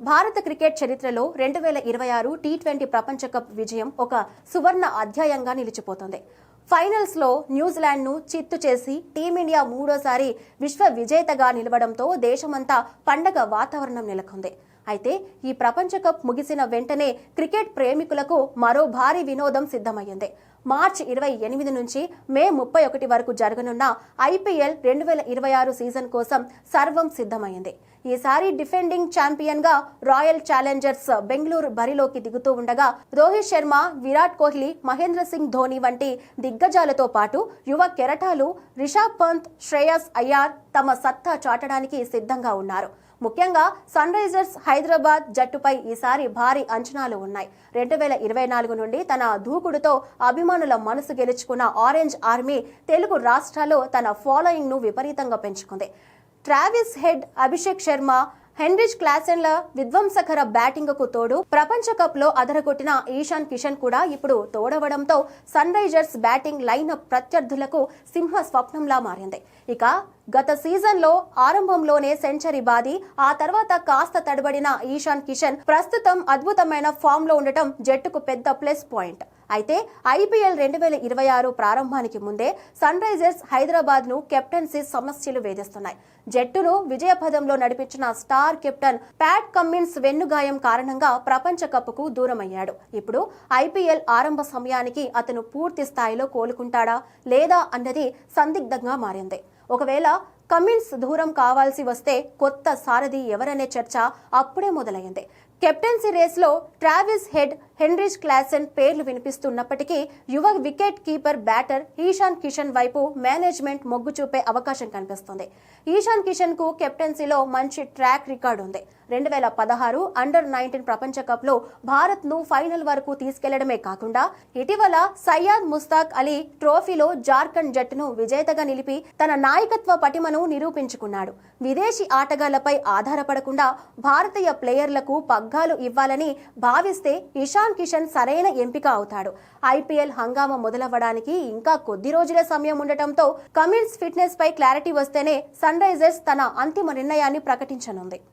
భారత క్రికెట్ చరిత్రలో 2026 టీ20 ప్రపంచ కప్ విజయం ఒక సువర్ణ అధ్యాయంగా నిలిచిపోతుంది. ఫైనల్స్ లో న్యూజిలాండ్ ను చిత్తు చేసి టీమిండియా మూడోసారి విశ్వ విజేతగా నిలవడంతో దేశమంతా పండగ వాతావరణం నెలకొంది. అయితే ఈ ప్రపంచ కప్ ముగిసిన వెంటనే క్రికెట్ ప్రేమికులకు మరో భారీ వినోదం సిద్ధమయ్యింది. మార్చి 28 నుంచి మే 31 వరకు జరగనున్న ఐపీఎల్ 2026 సీజన్ కోసం సర్వం సిద్ధమైంది. ఈసారి డిఫెండింగ్ ఛాంపియన్ గా రాయల్ ఛాలెంజర్స్ బెంగళూరు బరిలోకి దిగుతూ ఉండగా రోహిత్ శర్మ, విరాట్ కోహ్లీ, మహేంద్ర సింగ్ ధోని వంటి దిగ్గజాలతో పాటు యువ కెరటాలు రిషబ్ పంత్, శ్రేయస్ అయ్యార్ తమ సత్తా చాటడానికి సిద్ధంగా ఉన్నారు. ముఖ్యంగా సన్ రైజర్స్ హైదరాబాద్ జట్టుపై ఈసారి భారీ అంచనాలు ఉన్నాయి. 2024 నుండి తన దూకుడుతో అభిమానుల మనసు గెలుచుకున్న ఆరెంజ్ ఆర్మీ తెలుగు రాష్ట్రాల్లో తన ఫాలోయింగ్ ను విపరీతంగా పెంచుకుంది. Travis Head, Abhishek Sharma, Heinrich క్లాసెన్ల విధ్వంసకర బ్యాటింగ్ కు తోడు ప్రపంచ కప్ లో అదరగొట్టిన ఈశాన్ కిషన్ కూడా ఇప్పుడు తోడవడంతో సన్ రైజర్స్ బ్యాటింగ్ లైనప్ ప్రత్యర్థులకు సింహ స్వప్నంలా మారింది. ఇక గత సీజన్ లో ఆరంభంలోనే సెంచరీ బాది ఆ తర్వాత కాస్త తడబడిన ఈశాన్ కిషన్ ప్రస్తుతం అద్భుతమైన ఫామ్ లో ఉండటం జట్టుకు పెద్ద ప్లస్ పాయింట్. అయితే ఐపీఎల్ 2026 ప్రారంభానికి ముందే సన్ రైజర్స్ హైదరాబాద్ ను కెప్టెన్సీ సమస్యలు వేధిస్తున్నాయి. జట్టును విజయపథంలో నడిపించిన స్టార్ కెప్టెన్ ప్యాట్ కమ్మిన్స్ వెన్నుగాయం కారణంగా ప్రపంచ కప్కు దూరమయ్యాడు. ఇప్పుడు ఐపీఎల్ ఆరంభ సమయానికి అతను పూర్తి స్థాయిలో కోలుకుంటాడా లేదా అన్నది సందిగ్ధంగా మారింది. ఒకవేళ కమిన్స్ దూరం కావాల్సి వస్తే కొత్త సారథి ఎవరనే చర్చ అప్పుడే మొదలైంది. కెప్టెన్సీ రేస్లో ట్రావిస్ హెడ్, హెన్రిచ్ క్లాసెన్ పేర్లు వినిపిస్తున్నప్పటికీ యువ wicket keeper batter Ishan Kishan వైపు మేనేజ్మెంట్ మొగ్గు చూపే అవకాశం కనిపిస్తుంది. ఈశాన్ కిషన్ కు కెప్టెన్సీలో మంచి ట్రాక్ రికార్డు ఉంది. 2016 అండర్-19 ప్రపంచ కప్ లో భారత్ ను ఫైనల్ వరకు తీసుకెళ్లడమే కాకుండా ఇటీవల సయ్యద్ ముస్తాక్ అలీ ట్రోఫీలో జార్ఖండ్ జట్టును విజేతగా నిలిపి తన నాయకత్వ పటిమను నిరూపించుకున్నాడు. విదేశీ ఆటగాళ్లపై ఆధారపడకుండా భారతీయ ప్లేయర్లకు పగ్గాలు ఇవ్వాలని భావిస్తే ఈశాన్ కిషన్ సరైన ఎంపిక అవుతాడు. ఐపీఎల్ హంగామా మొదలవ్వడానికి ఇంకా కొద్ది రోజుల సమయం ఉండటంతో కమిన్స్ ఫిట్నెస్ పై క్లారిటీ వస్తేనే సన్ రైజర్స్ తన అంతిమ నిర్ణయాన్ని ప్రకటించనుంది.